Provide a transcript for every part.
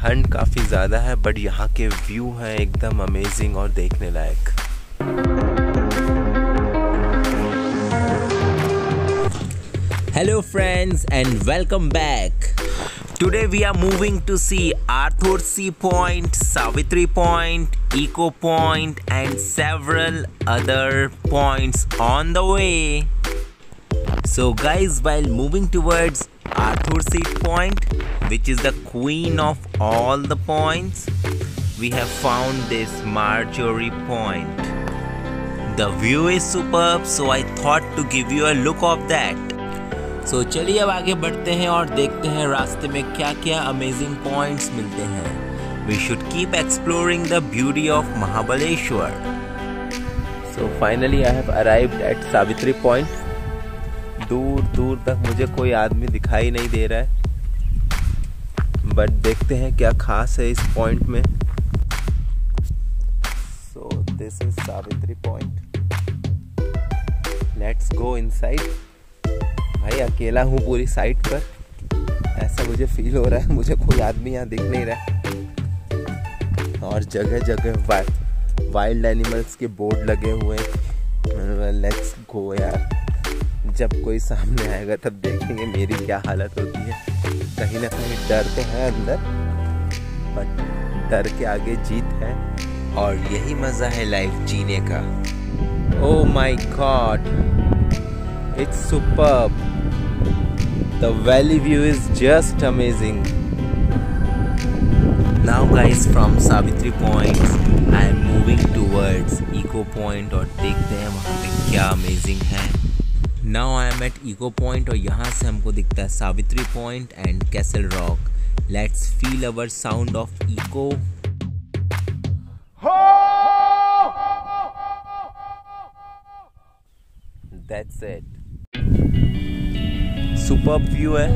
ठंड काफ़ी ज़्यादा है बट यहाँ के व्यू हैं एकदम अमेजिंग और देखने लायक। Hello friends and welcome back. Today we are moving to see Arthur Sea Point, Savitri Point, Eco Point and several other points on the way. So guys, while moving towards Arthur Sea Point, which is the queen of all the points, we have found this Marjorie Point. The view is superb, so I thought to give you a look of that. So चलिए अब आगे बढ़ते हैं और देखते हैं रास्ते में क्या क्या अमेजिंग पॉइंट्स मिलते हैं। We should keep exploring the beauty of Mahabaleshwar. So finally I have arrived at Savitri Point. दूर दूर तक मुझे कोई आदमी दिखाई नहीं दे रहा है, बट देखते हैं क्या खास है इस पॉइंट में। So this is Savitri Point. Let's go inside. भाई अकेला हूँ पूरी साइट पर, ऐसा मुझे फील हो रहा है, मुझे कोई आदमी यहाँ दिख नहीं रहा है। और जगह जगह वाइल्ड एनिमल्स के बोर्ड लगे हुए हैं। लेट्स गो यार, जब कोई सामने आएगा तब देखेंगे मेरी क्या हालत होती है। कहीं ना कहीं डर तो है अंदर, बट डर के आगे जीत है और यही मज़ा है लाइफ जीने का। Oh my God, it's superb. The valley view is just amazing. Now guys, from Savitri Point I am moving towards Eco Point और देखते हैं वहाँ पे क्या amazing है। Now I am at Eco Point और यहाँ से हमको दिखता है Savitri Point and Castle Rock. Let's feel our sound of Eco. That's it. Superb view है,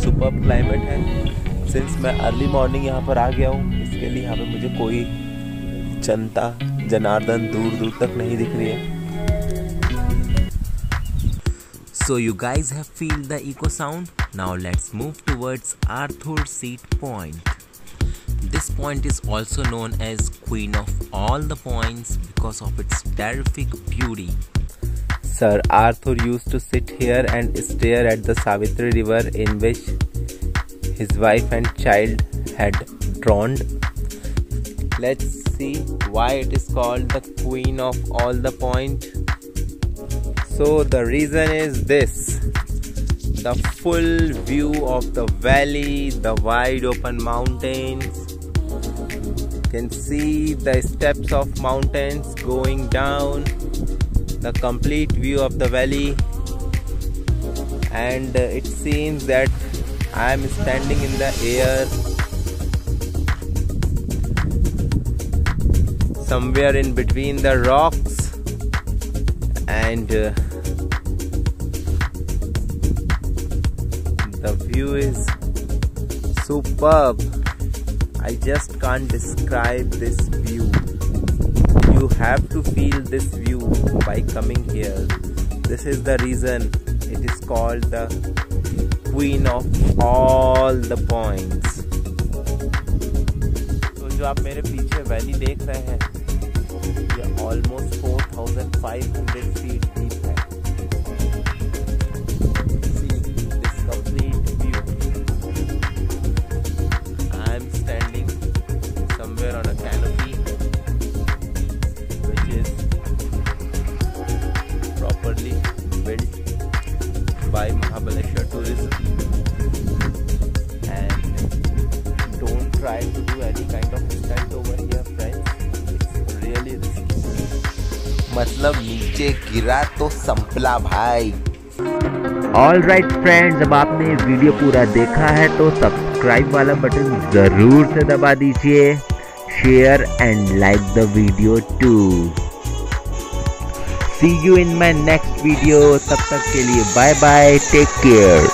सुपर्ब क्लाइमेट है। सिंस मैं अर्ली मॉर्निंग यहाँ पर आ गया हूँ, इसके लिए यहाँ पे मुझे कोई जनता जनार्दन दूर दूर तक नहीं दिख रही है। So you guys have feel the eco sound. Now let's move towards Arthur Seat Point. This point is also known as Queen of all the points because of its terrific beauty. Sir Arthur used to sit here and stare at the Savitri river in which his wife and child had drowned. Let's see why it is called the Queen of all the point. So the reason is this: the full view of the valley, the wide open mountains. You can see the steps of mountains going down, the complete view of the valley, and it seems that I am standing in the air somewhere in between the rocks, and the view is superb. I just can't describe this view. You have to feel this view by coming here. This is the reason it is called the Queen of all the points. तो जो आप मेरे पीछे valley देख रहे हैं, ये almost 4,500 feet deep है। See this complete view. I am standing somewhere on a canopy built by Mahabaleshwar Tourism, and don't try to do any kind of stunt over here friends, it's really risky। मतलब नीचे गिरा तो संपला भाई। Alright friends, अब आपने video पूरा देखा है तो सब्सक्राइब वाला बटन जरूर से दबा दीजिए, share and like the video too. See you in my next video. तब तक के लिए बाय बाय, टेक केयर।